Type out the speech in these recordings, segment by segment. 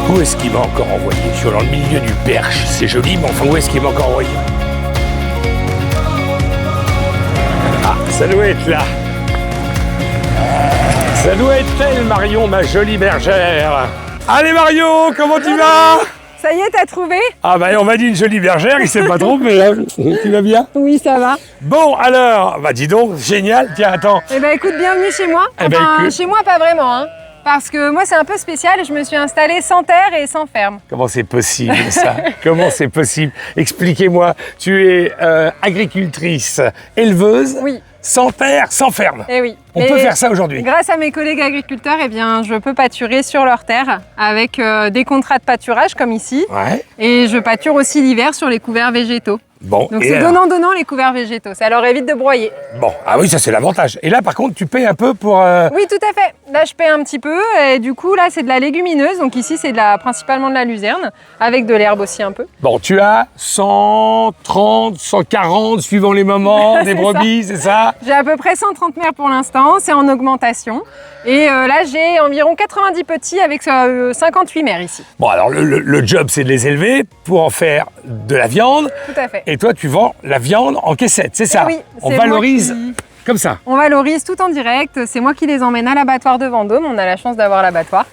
Où est-ce qu'il m'a encore envoyé? Je suis dans le milieu du Perche, c'est joli, mais enfin où est-ce qu'il m'a encore envoyé? Ah, ça doit être là. Ça doit être elle, Marion, ma jolie bergère. Allez Marion, comment tu vas? Ça y est, t'as trouvé? Ah bah on m'a dit une jolie bergère, il s'est pas trompé. Tu vas bien? Oui, ça va. Bon alors, bah dis donc, génial. Tiens, attends. Eh ben écoute, bienvenue chez moi. Eh ben, Enfin, écoute. chez moi pas vraiment, hein. Parce que moi c'est un peu spécial, je me suis installée sans terre et sans ferme. Comment c'est possible ça? Comment c'est possible? Expliquez-moi, tu es agricultrice, éleveuse, Oui. sans terre, sans ferme. Eh oui. On Mais peut faire ça aujourd'hui. grâce à mes collègues agriculteurs, eh bien, je peux pâturer sur leur terre avec des contrats de pâturage comme ici. Ouais. Et je pâture aussi l'hiver sur les couverts végétaux. Bon, Donc et c'est alors donnant-donnant les couverts végétaux, ça leur évite de broyer. Bon, ah oui, ça c'est l'avantage. Et là par contre, tu payes un peu pour... Oui, tout à fait. Là, je paie un petit peu et du coup, là, c'est de la légumineuse. Donc ici, c'est principalement de la luzerne avec de l'herbe aussi un peu. Bon, tu as 130, 140 suivant les moments, des C'est brebis, c'est ça? J'ai à peu près 130 mères pour l'instant, c'est en augmentation. Et là, j'ai environ 90 petits avec 58 mères ici. Bon, alors le job c'est de les élever pour en faire de la viande. Tout à fait. Et toi, tu vends la viande en caissette, c'est ça? oui, On c'est valorise moi comme ça. On valorise tout en direct. C'est moi qui les emmène à l'abattoir de Vendôme. On a la chance d'avoir l'abattoir.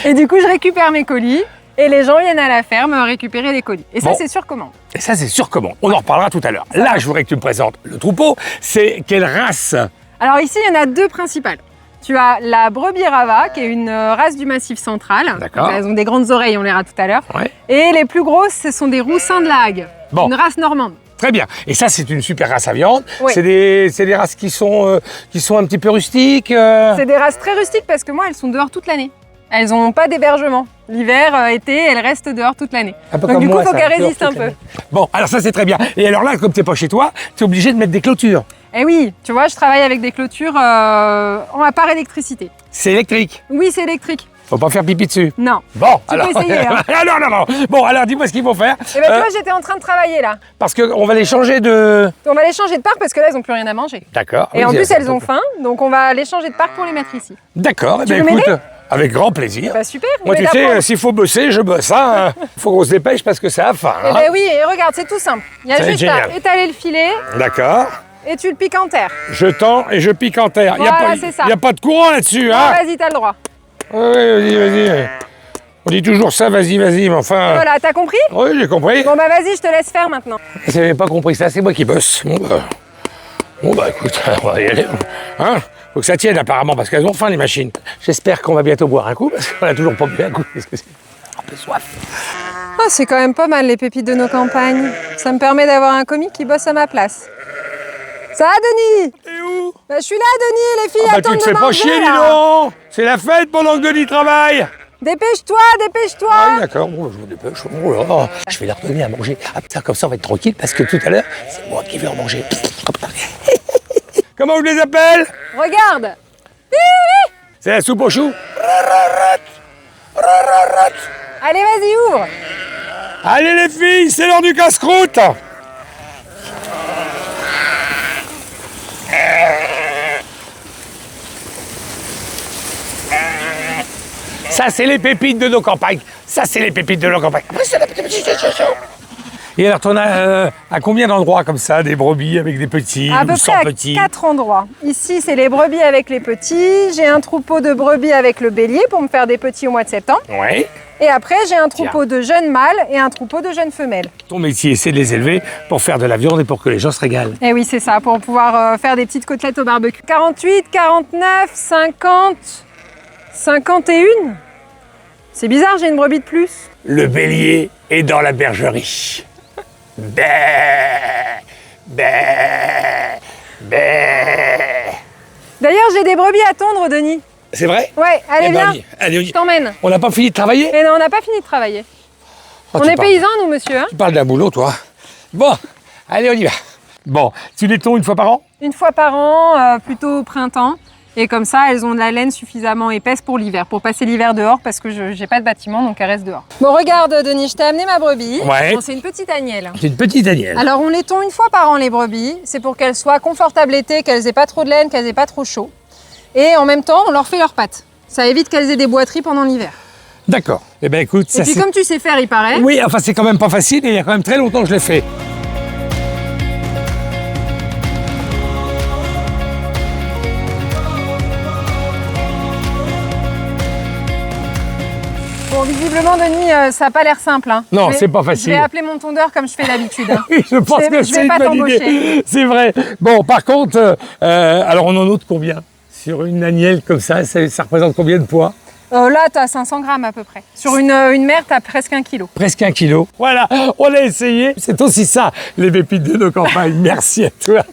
Et du coup, je récupère mes colis et les gens viennent à la ferme récupérer les colis. Et ça, Bon. c'est sur commande. Et ça, c'est sur commande. On en reparlera tout à l'heure. Là, je voudrais que tu me présentes le troupeau. C'est quelle race? Alors ici, il y en a deux principales. Tu as la brebis Rava, qui est une race du Massif central. D'accord. Donc, elles ont des grandes oreilles, on les verra tout à l'heure. Ouais. Et les plus grosses, ce sont des roussins de la Hague. Bon. Une race normande. Très bien. Et ça, c'est une super race à viande. Oui. C'est des races qui sont un petit peu rustiques. C'est des races très rustiques parce que moi, elles sont dehors toute l'année. Elles n'ont pas d'hébergement. L'hiver, été, elles restent dehors toute l'année. Un peu Donc comme du coup, moi, il faut ça, qu'elles dehors résistent un toute peu. l'année. Bon, alors ça, c'est très bien. Et alors là, comme tu n'es pas chez toi, tu es obligé de mettre des clôtures. Et oui, tu vois, je travaille avec des clôtures par électricité. C'est électrique. Oui, c'est électrique. Faut pas faire pipi dessus. Non. Bon, Tu peux alors... essayer, hein. non. Bon, alors dis-moi ce qu'il faut faire. Et ben tu vois, j'étais en train de travailler là. Parce qu'on va les changer de... On va les changer de parc parce que là, elles n'ont plus rien à manger. D'accord. Et Oui, en plus, c'est- elles ont faim, donc on va les changer de parc pour les mettre ici. D'accord. Eh Tu bien, veux écoute, m'aider avec grand plaisir. Bah super. Moi, mais tu sais, d'apprendre. s'il faut bosser, je bosse. Hein. Faut qu'on se dépêche parce que c'est à faim. Eh Hein. ben oui, et regarde, c'est tout simple. Il y a Ça va juste être à génial. étaler le filet D'accord. et tu le piques en terre. Je tends et je pique en terre. Il Voilà, n'y c'est ça. a pas de courant là-dessus. Ah, Hein. vas-y, t'as le droit. Oui, vas-y. On dit toujours ça, vas-y, mais enfin... Voilà, t'as compris? Oui, j'ai compris. Bon bah vas-y, je te laisse faire maintenant. Si j'avais pas compris ça, c'est moi qui bosse. Bon bah écoute, on va y aller. Hein? Faut que ça tienne apparemment, parce qu'elles ont faim les machines. J'espère qu'on va bientôt boire un coup, parce qu'on a toujours pas bu un coup. Parce que c'est un peu soif. Ah, c'est quand même pas mal les pépites de nos campagnes. Ça me permet d'avoir un commis qui bosse à ma place. Ça va, Denis? T'es où? Bah, je suis là, Denis, les filles Ah bah attendent tu te de fais pas manger, chier, dis là. donc. C'est la fête pendant que Denis travaille. Dépêche-toi, dépêche-toi. Ah oui, d'accord, bon, je me dépêche. Oh là, je vais leur donner à manger. Ah putain, comme ça on va être tranquille, parce que tout à l'heure, c'est moi qui vais en manger. Comment je les appelle? Regarde. C'est la soupe aux choux. Allez, vas-y, ouvre. Allez les filles, c'est l'heure du casse-croûte. Ça, c'est les pépites de nos campagnes. Ça, c'est les pépites de nos campagnes. Et alors, t'en as à combien d'endroits comme ça, des brebis avec des petits, À peu ou sans près à petits? 4 endroits. Ici, c'est les brebis avec les petits. J'ai un troupeau de brebis avec le bélier pour me faire des petits au mois de septembre. Ouais. Et après, j'ai un troupeau de jeunes mâles et un troupeau de jeunes femelles. Ton métier, c'est de les élever pour faire de la viande et pour que les gens se régalent. Et oui, c'est ça, pour pouvoir faire des petites côtelettes au barbecue. 48, 49, 50, 51. C'est bizarre, j'ai une brebis de plus. Le bélier est dans la bergerie. Bé, bé, bé. D'ailleurs, j'ai des brebis à tondre, Denis. C'est vrai? Ouais, allez, Eh ben, viens, on y- allez, on y- je t'emmène. On n'a pas fini de travailler? Et non, on n'a pas fini de travailler. Oh, On tu est parles- paysans, nous, monsieur. Hein. Tu parles d'un boulot, toi. Bon, allez, on y va. Bon, tu les tonds une fois par an? Une fois par an, plutôt au printemps. Et comme ça, elles ont de la laine suffisamment épaisse pour l'hiver, pour passer l'hiver dehors, parce que je n'ai pas de bâtiment, donc elles restent dehors. Bon, regarde, Denis, je t'ai amené ma brebis. Ouais. Bon, c'est une petite agnelle. C'est une petite Danielle. Alors, on les tond une fois par an, les brebis. C'est pour qu'elles soient confortables l'été, qu'elles aient pas trop de laine, qu'elles aient pas trop chaud. Et en même temps, on leur fait leurs pattes. Ça évite qu'elles aient des boiteries pendant l'hiver. D'accord. Eh ben écoute, Et puis comme tu sais faire, il paraît. Oui, enfin c'est quand même pas facile et il y a quand même très longtemps que je l'ai fait. Bon, visiblement, Denis, ça n'a pas l'air simple. Hein. Non, c'est pas facile. Je vais appeler mon tondeur comme je fais d'habitude. Hein. Oui, je pense que c'est une bonne idée. C'est vrai. Bon, par contre, alors on en ôte combien? Sur une agnelle comme ça représente combien de poids? Là, tu as 500 grammes à peu près. Sur une mère, tu as presque 1 kilo. Presque 1 kilo. Voilà, on a essayé. C'est aussi ça, les pépites de nos campagnes. Merci à toi.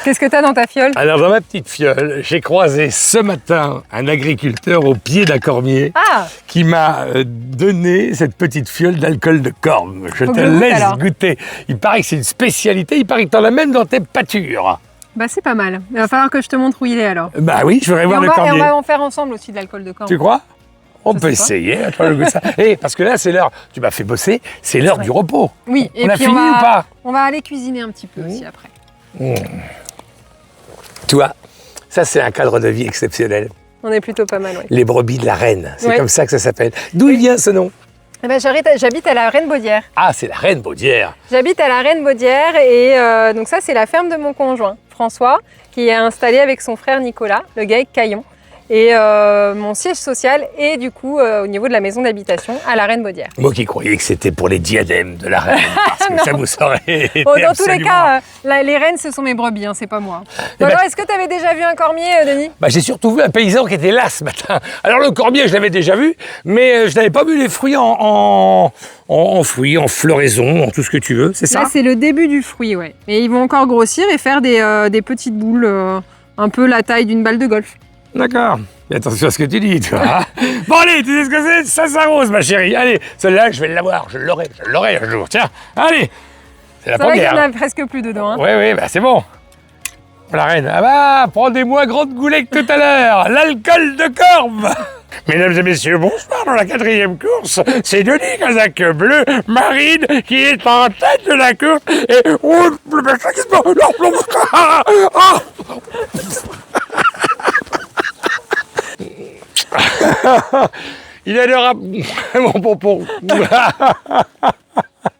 Qu'est-ce que tu as dans ta fiole? Alors, dans ma petite fiole, j'ai croisé ce matin un agriculteur au pied d'un cormier qui m'a donné cette petite fiole d'alcool de corne. Je te laisse goûter. Il paraît que c'est une spécialité. Il paraît que tu en as même dans tes pâtures. Bah, c'est pas mal. Il va falloir que je te montre où il est alors. Bah oui, je voudrais voir le cormier. Et on va en faire ensemble aussi de l'alcool de corne. Tu crois? On peut essayer. Toi, le goût de ça. Et parce que là, c'est l'heure. Tu m'as fait bosser. C'est l'heure du repos. Oui. On a fini ou pas? On va aller cuisiner un petit peu aussi après. Tu vois, ça c'est un cadre de vie exceptionnel. On est plutôt pas mal, oui. Les brebis de la reine, c'est comme ça que ça s'appelle. D'où il vient ce nom? Eh ben, j'habite à la Reine-Baudière. Ah, c'est la Reine-Baudière. J'habite à la Reine-Baudière et donc ça c'est la ferme de mon conjoint, François, qui est installé avec son frère Nicolas, le GAEC Caillon. Et mon siège social est du coup au niveau de la maison d'habitation à la Reine-Baudière. Moi qui croyais que c'était pour les diadèmes de la reine, parce que ça vous saurait été dans tous les cas, les reines ce sont mes brebis, hein, c'est pas moi. Bon, alors est-ce que tu avais déjà vu un cormier, Denis? Bah, j'ai surtout vu un paysan qui était là ce matin. Alors le cormier je l'avais déjà vu, mais je n'avais pas vu les fruits en fruits, en floraison, en tout ce que tu veux, c'est ça? Là c'est le début du fruit, ouais. Et ils vont encore grossir et faire des petites boules, un peu la taille d'une balle de golf. D'accord. Mais attention à ce que tu dis, tu vois. Bon allez, tu sais ce que c'est? Ça s'arrose, ma chérie. Allez, celle-là, je vais l'avoir. Je l'aurai un jour. Tiens, allez. C'est la première. C'est vrai qu'il n'y en a presque plus dedans. Hein. Oui, bah c'est bon. La reine. Ah bah, prends des moins grandes goulets que tout à l'heure. L'alcool de corbe. Mesdames et messieurs, bonsoir dans la 4e course. C'est Denis Casaque Bleu, Marine, qui est en tête de la course. Et... Oh, le machin qui se bat. Il est adorable, mon pompon.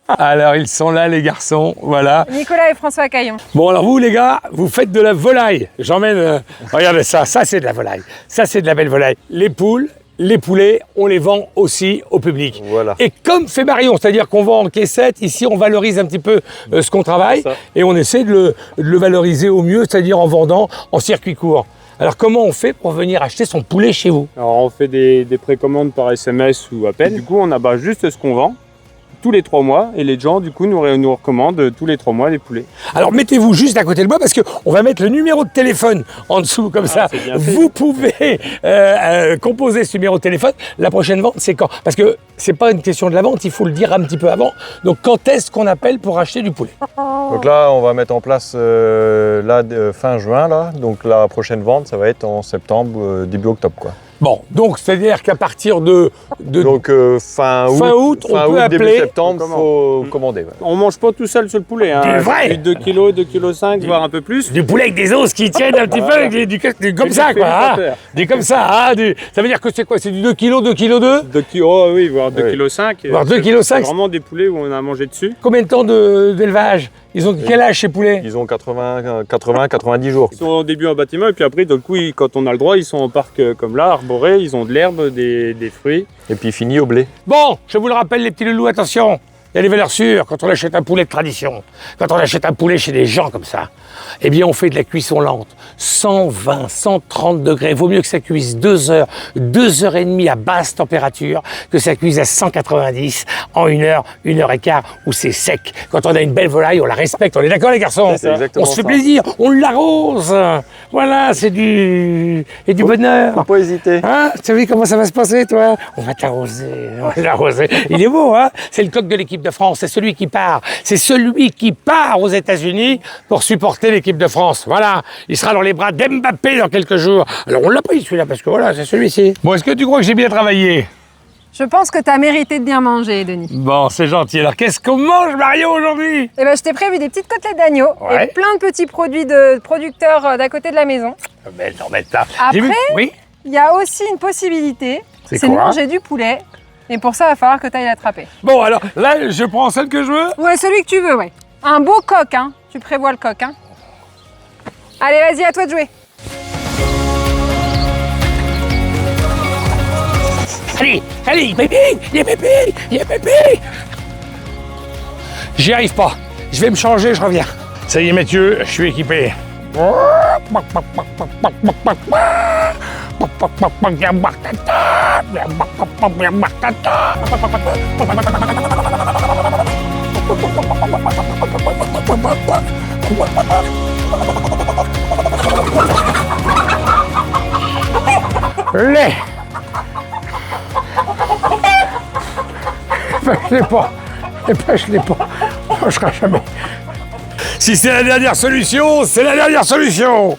Alors, ils sont là, les garçons, voilà. Nicolas et François Caillon. Bon, alors vous, les gars, vous faites de la volaille. J'emmène... regardez ça c'est de la volaille. Ça, c'est de la belle volaille. Les poules, les poulets, on les vend aussi au public. Voilà. Et comme fait Marion, c'est-à-dire qu'on vend en caissette, ici, on valorise un petit peu ce qu'on travaille et on essaie de le valoriser au mieux, c'est-à-dire en vendant en circuit court. Alors comment on fait pour venir acheter son poulet chez vous? Alors on fait des précommandes par SMS ou appel. Du coup on abat juste ce qu'on vend tous les 3 mois et les gens du coup nous recommandent tous les 3 mois des poulets. Alors mettez-vous juste à côté de moi parce qu'on va mettre le numéro de téléphone en dessous comme ça. Vous pouvez composer ce numéro de téléphone. La prochaine vente c'est quand? Parce que c'est pas une question de la vente, il faut le dire un petit peu avant. Donc quand est-ce qu'on appelle pour acheter du poulet? Donc là on va mettre en place fin juin là. Donc la prochaine vente ça va être en septembre, début octobre quoi. Bon, donc c'est-à-dire qu'à partir de donc fin août, on peut appeler. Début septembre, il faut commander. Ouais. On mange pas tout seul sur le poulet. Hein. Du vrai. 2 kg, 2,5 kg, voire un peu plus. Du poulet avec des os qui tiennent un petit peu, avec comme ça quoi. Hein. Des comme ça. Hein, ça veut dire que c'est quoi? C'est du 2 kg, 2 kg 2 2 kg, oh, oui, voire 2,5 kg. Voire 2,5 kg. C'est vraiment des poulets où on a mangé dessus. Combien de temps d'élevage? Ils ont quel âge ces poulets? Ils ont 80-90 jours. Ils sont au début en bâtiment et puis après, d'un coup, quand on a le droit, ils sont en parc comme là, arborés, ils ont de l'herbe, des fruits. Et puis fini au blé. Bon, je vous le rappelle les petits loulous, attention. Il y a des valeurs sûres quand on achète un poulet de tradition. Quand on achète un poulet chez des gens comme ça, eh bien on fait de la cuisson lente. 120, 130 degrés. Vaut mieux que ça cuise 2 heures, 2 heures et demie à basse température, que ça cuise à 190 en 1 heure, 1 heure et quart, où c'est sec. Quand on a une belle volaille, on la respecte. On est d'accord les garçons? On se fait plaisir, on l'arrose. Voilà, c'est du bonheur. Faut pas hésiter. Hein, tu as vu comment ça va se passer toi? On va t'arroser, on va l'arroser. Il est beau, hein? C'est le coq de l'équipe de France, c'est celui qui part. C'est celui qui part aux États-Unis pour supporter l'équipe de France. Voilà, il sera dans les bras d'Mbappé dans quelques jours. Alors on l'a pris celui-là parce que voilà, c'est celui-ci. Bon, est-ce que tu crois que j'ai bien travaillé? Je pense que tu as mérité de bien manger, Denis. Bon, c'est gentil. Alors qu'est-ce qu'on mange, Mario, aujourd'hui? Eh ben, je t'ai prévu des petites côtelettes d'agneau et plein de petits produits de producteurs d'à côté de la maison. Mais non, mais ça. Après, oui, il y a aussi une possibilité C'est de quoi, manger du poulet. Et pour ça, il va falloir que tu ailles l'attraper. Bon, alors, là, je prends celle que je veux. Ouais, celui que tu veux, ouais. Un beau coq, hein. Tu prévois le coq, hein. Allez, vas-y, à toi de jouer. Allez, allez, Pépé, il y a Pépé, il y a Pépé. J'y arrive pas. Je vais me changer, je reviens. Ça y est, Mathieu, je suis équipé. Lait. Je l'ai pas. Je l'ai pas. Je serai jamais. Si c'est la dernière solution, c'est la dernière solution.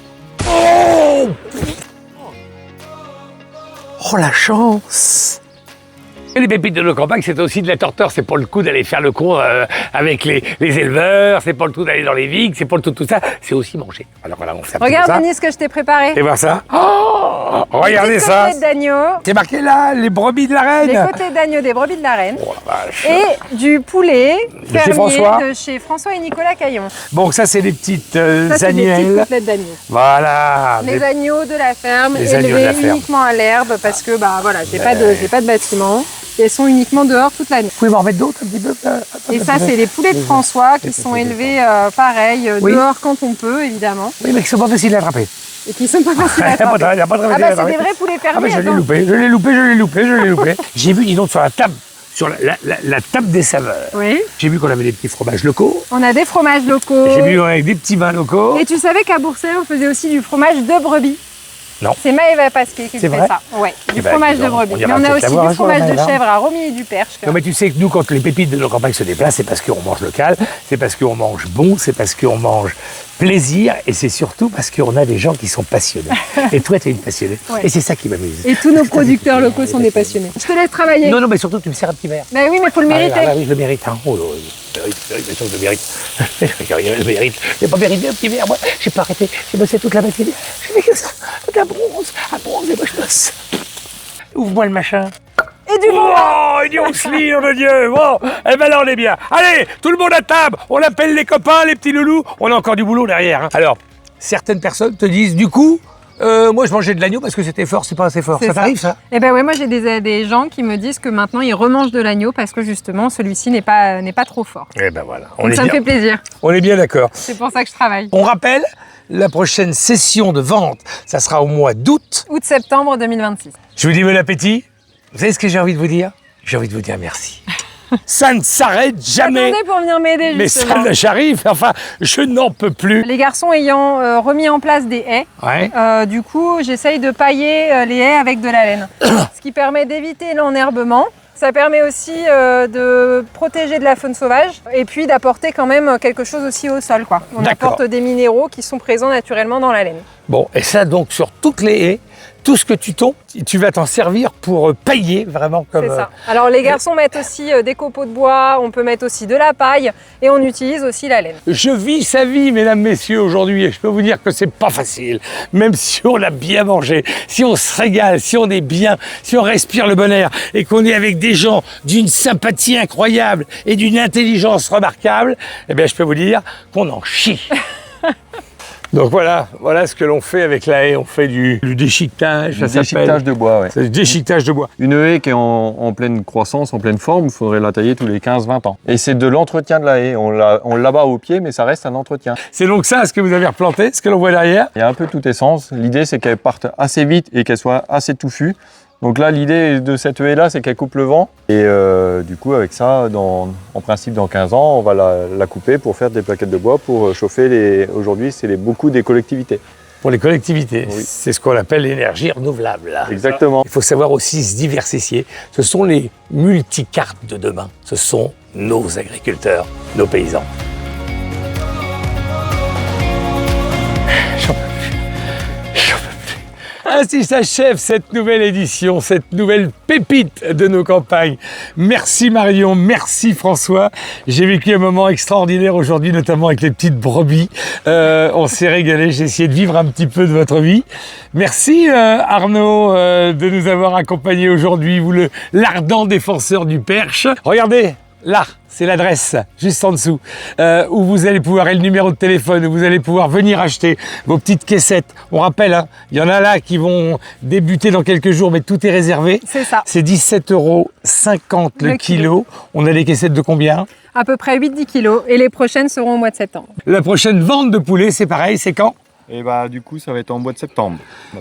Oh, oh la chance. Et les pépites de nos campagnes, c'est aussi de la torteur. C'est pas le coup d'aller faire le con avec les éleveurs, c'est pas le coup d'aller dans les vigues, c'est pas le tout ça. C'est aussi manger. Alors voilà, on fait un petit peu Regarde, ça. Denis, ce que je t'ai préparé. Et voir ça. Oh, regardez ça. Côtelets d'agneau. C'est marqué là, les brebis de la reine. Les côtelets d'agneau des brebis de la reine. Oh la vache. Et du poulet De chez fermier François. de chez François et Nicolas Caillon. Bon, ça c'est des petites Ça, c'est des petites annuelles. côtelettes d'agneau. Voilà. Les agneaux de la ferme, Les agneaux de élevés la ferme. uniquement à l'herbe parce que bah voilà, j'ai pas de bâtiment. Et elles sont uniquement dehors toute l'année. Vous pouvez m'en remettre d'autres un petit peu Et ça, c'est les poulets de François qui sont élevés pareil, Oui. dehors quand on peut, évidemment. Oui, mais qui sont pas faciles à attraper. Et qui sont pas faciles Il à n'y a pas attraper. de Ah bah, c'est des vrais poulets Ah bah, fermiers. je l'ai attends. loupé, je l'ai loupé, je l'ai loupé, je l'ai loupé. J'ai vu, dis donc, sur la table, sur la table des saveurs. Oui. J'ai vu qu'on avait des petits fromages locaux. On a des fromages locaux. J'ai vu avec des petits vins locaux. Et tu savais qu'à Bourset, on faisait aussi du fromage de brebis? Non. C'est Maëva Pasquier qui C'est fait vrai ça. Ouais, du Eh ben, fromage dis de donc, brebis. on Mais ira on a peut-être aussi la voir du un jour, fromage de Maëva. chèvre à Romilly et du Perche. Non mais tu sais que nous, quand les pépites de nos campagnes se déplacent, c'est parce qu'on mange local, c'est parce qu'on mange bon, c'est parce qu'on mange plaisir, et c'est surtout parce qu'on a des gens qui sont passionnés. Et toi, tu es une passionnée. Ouais. Et c'est ça qui m'amuse. Et tous nos producteurs locaux sont des passionnés. Je te laisse travailler. Non, non, mais surtout, tu me sers un petit verre. Mais oui, mais faut le mériter. Ah, oui, je le mérite. Hein. Oh, je le mérite. Je le mérite. J'ai pas mérité un petit verre, moi. J'ai pas arrêté. J'ai bossé toute la matinée. J'ai fait que ça. De la bronze. À bronze, et moi je bosse. Ouvre-moi le machin. Et du bon. Oh, il dit on se lit, de Dieu. Bon, eh ben là, on est bien. Allez, tout le monde à table. On appelle les copains, les petits loulous. On a encore du boulot derrière. Hein. Alors, certaines personnes te disent, du coup, moi, je mangeais de l'agneau parce que c'était fort, c'est pas assez fort. C'est Ça t'arrive, ça? Eh ben ouais, moi j'ai des gens qui me disent que maintenant ils remangent de l'agneau parce que justement celui-ci n'est pas trop fort. Eh ben voilà. Donc ça me fait plaisir. On est bien d'accord. C'est pour ça que je travaille. On rappelle, la prochaine session de vente, ça sera au mois d'août. Août-septembre 2026. Je vous dis bon appétit. Vous savez ce que j'ai envie de vous dire? J'ai envie de vous dire merci. Ça ne s'arrête jamais. Attendez pour venir m'aider Mais justement. ça, j'arrive. Enfin, je n'en peux plus. Les garçons ayant remis en place des haies, Ouais. du coup j'essaye de pailler les haies avec de la laine. Ce qui permet d'éviter l'enherbement. Ça permet aussi de protéger de la faune sauvage et puis d'apporter quand même quelque chose aussi au sol, quoi. On D'accord. apporte des minéraux qui sont présents naturellement dans la laine. Bon, et ça donc sur toutes les haies, tout ce que tu tombes, tu vas t'en servir pour pailler vraiment comme. C'est ça. Alors les garçons mettent aussi des copeaux de bois, on peut mettre aussi de la paille et on utilise aussi la laine. Je vis sa vie, mesdames, messieurs, aujourd'hui, et je peux vous dire que c'est pas facile. Même si on a bien mangé, si on se régale, si on est bien, si on respire le bon air et qu'on est avec des gens d'une sympathie incroyable et d'une intelligence remarquable, eh bien, je peux vous dire qu'on en chie. Donc voilà ce que l'on fait avec la haie. On fait du déchiquetage, ça s'appelle. Déchiquetage de bois, ouais. C'est du déchiquetage de bois. Une haie qui est en pleine croissance, en pleine forme, il faudrait la tailler tous les 15-20 ans. Et c'est de l'entretien de la haie. On l'abat au pied, mais ça reste un entretien. C'est donc ça ce que vous avez replanté, ce que l'on voit derrière. Il y a un peu toute essence. L'idée, c'est qu'elle parte assez vite et qu'elle soit assez touffue. Donc là, l'idée de cette haie-là, c'est qu'elle coupe le vent. Et du coup, avec ça, en principe, dans 15 ans, on va la couper pour faire des plaquettes de bois pour chauffer Aujourd'hui, c'est beaucoup des collectivités. Pour les collectivités, Oui. c'est ce qu'on appelle l'énergie renouvelable. Exactement. Il faut savoir aussi se diversifier. Ce sont les multicartes de demain. Ce sont nos agriculteurs, nos paysans. J'en peux plus. J'en peux plus. Ainsi s'achève cette nouvelle édition, cette nouvelle pépite de nos campagnes. Merci Marion, merci François. J'ai vécu un moment extraordinaire aujourd'hui, notamment avec les petites brebis. On s'est régalé, j'ai essayé de vivre un petit peu de votre vie. Merci Arnaud de nous avoir accompagnés aujourd'hui, vous l'ardent défenseur du perche. Regardez, là, c'est l'adresse, juste en dessous, où vous allez pouvoir, et le numéro de téléphone, où vous allez pouvoir venir acheter vos petites caissettes. On rappelle, hein, il y en a là qui vont débuter dans quelques jours, mais tout est réservé. C'est ça. C'est 17,50 € le kilo. On a des caissettes de combien? À peu près 8-10 kilos, et les prochaines seront au mois de septembre. La prochaine vente de poulet, c'est pareil, c'est quand? Et bah du coup ça va être en mois de septembre.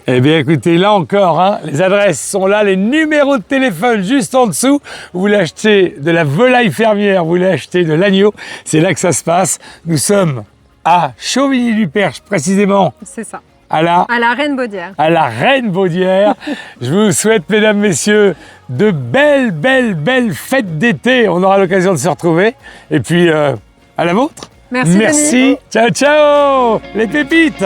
Eh bien écoutez, là encore, hein, les adresses sont là, les numéros de téléphone juste en dessous. Vous voulez acheter de la volaille fermière, vous voulez acheter de l'agneau, c'est là que ça se passe. Nous sommes à Chauvigny-du-Perche, précisément. C'est ça. À la Reine-Baudière. À la Reine-Baudière. Je vous souhaite, mesdames, messieurs, de belles fêtes d'été. On aura l'occasion de se retrouver. Et puis, à la vôtre. Merci. Merci. Ciao, ciao, les pépites.